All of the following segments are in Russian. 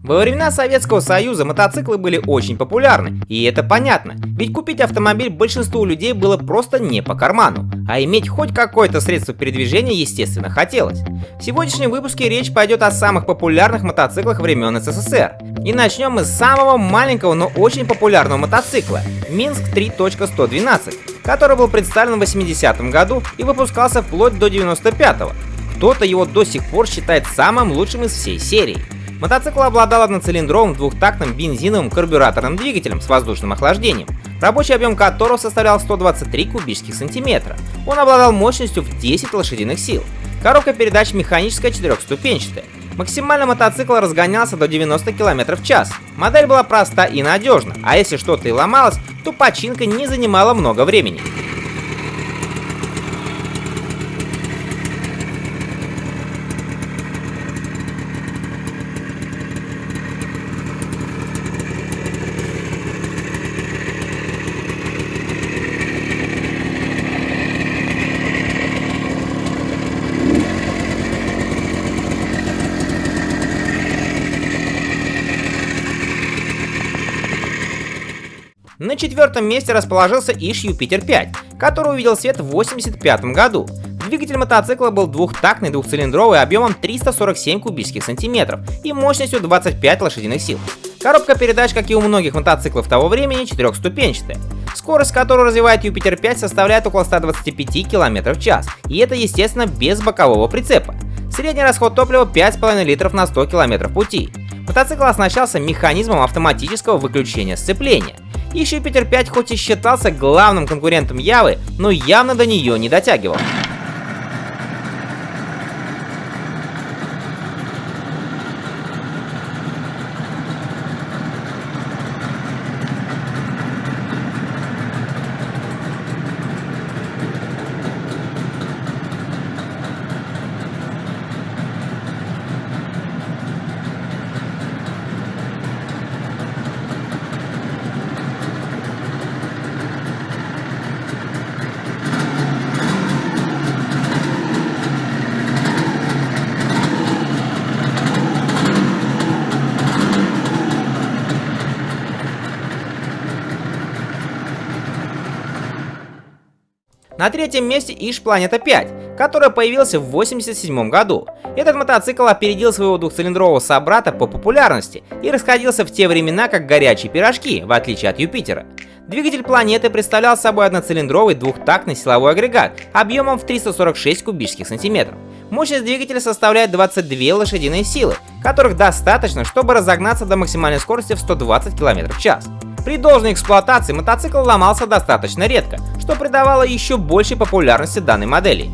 Во времена Советского Союза мотоциклы были очень популярны, и это понятно, ведь купить автомобиль большинству людей было просто не по карману, а иметь хоть какое-то средство передвижения, естественно, хотелось. В сегодняшнем выпуске речь пойдет о самых популярных мотоциклах времен СССР. И начнем мы с самого маленького, но очень популярного мотоцикла – Минск 3.112, который был представлен в 80-м году и выпускался вплоть до 95-го. Кто-то его до сих пор считает самым лучшим из всей серии. Мотоцикл обладал одноцилиндровым двухтактным бензиновым карбюраторным двигателем с воздушным охлаждением, рабочий объем которого составлял 123 кубических сантиметра. Он обладал мощностью в 10 лошадиных сил. Коробка передач механическая четырехступенчатая. Максимально мотоцикл разгонялся до 90 км в час. Модель была проста и надежна, а если что-то и ломалось, то починка не занимала много времени. На четвертом месте расположился Иж Юпитер 5, который увидел свет в 1985 году. Двигатель мотоцикла был двухтактный двухцилиндровый объемом 347 кубических сантиметров и мощностью 25 лошадиных сил. Коробка передач, как и у многих мотоциклов того времени, четырехступенчатая. Скорость, которую развивает Юпитер 5, составляет около 125 км в час, и это, естественно, без бокового прицепа. Средний расход топлива 5,5 литров на 100 км пути. Мотоцикл оснащался механизмом автоматического выключения сцепления. Иж Юпитер 5 хоть и считался главным конкурентом Явы, но явно до нее не дотягивал. На третьем месте Иж Планета 5, который появился в 1987 году. Этот мотоцикл опередил своего двухцилиндрового собрата по популярности и расходился в те времена как горячие пирожки, в отличие от Юпитера. Двигатель Планеты представлял собой одноцилиндровый двухтактный силовой агрегат объемом в 346 кубических сантиметров. Мощность двигателя составляет 22 лошадиные силы, которых достаточно, чтобы разогнаться до максимальной скорости в 120 км в час. При должной эксплуатации мотоцикл ломался достаточно редко, что придавало еще большей популярности данной модели.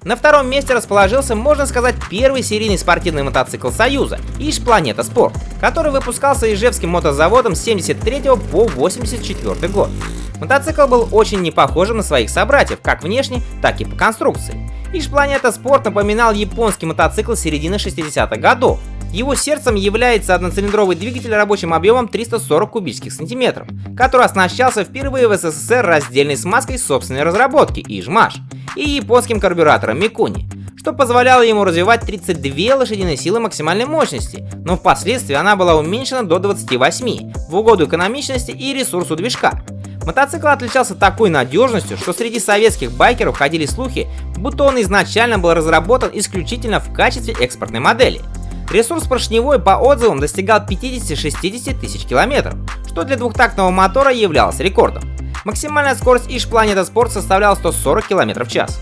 На втором месте расположился, можно сказать, первый серийный спортивный мотоцикл Союза – Иж Планета Спорт, который выпускался Ижевским мотозаводом с 1973 по 1984 год. Мотоцикл был очень не похожим на своих собратьев, как внешне, так и по конструкции. Иж Планета Спорт напоминал японский мотоцикл середины 60-х годов. Его сердцем является одноцилиндровый двигатель рабочим объемом 340 кубических сантиметров, который оснащался впервые в СССР раздельной смазкой собственной разработки Иж-Маш и японским карбюратором Микуни, что позволяло ему развивать 32 лошадиные силы максимальной мощности, но впоследствии она была уменьшена до 28 в угоду экономичности и ресурсу движка. Мотоцикл отличался такой надежностью, что среди советских байкеров ходили слухи, будто он изначально был разработан исключительно в качестве экспортной модели. Ресурс поршневой по отзывам достигал 50-60 тысяч километров, что для двухтактного мотора являлось рекордом. Максимальная скорость Иж Планета Спорт составляла 140 км в час.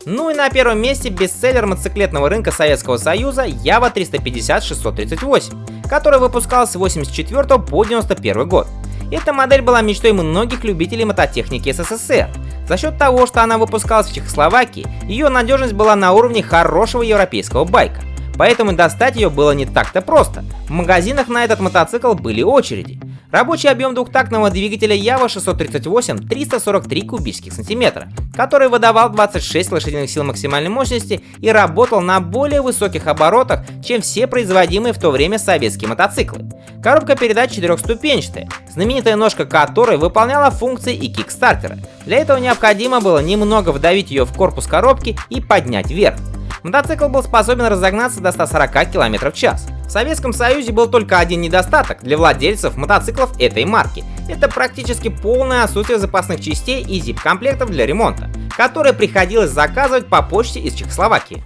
Ну и на первом месте бестселлер мотоциклетного рынка Советского Союза Ява 350-638, который выпускался с 84 по 91 год. Эта модель была мечтой многих любителей мототехники СССР. За счет того, что она выпускалась в Чехословакии, ее надежность была на уровне хорошего европейского байка. Поэтому достать ее было не так-то просто. В магазинах на этот мотоцикл были очереди. Рабочий объем двухтактного двигателя Ява 638 343 кубических сантиметра, который выдавал 26 лошадиных сил максимальной мощности и работал на более высоких оборотах, чем все производимые в то время советские мотоциклы. Коробка передач четырехступенчатая, знаменитая ножка которой выполняла функции и кикстартера. Для этого необходимо было немного вдавить ее в корпус коробки и поднять вверх. Мотоцикл был способен разогнаться до 140 км в час. В Советском Союзе был только один недостаток для владельцев мотоциклов этой марки. Это практически полное отсутствие запасных частей и zip-комплектов для ремонта, которые приходилось заказывать по почте из Чехословакии.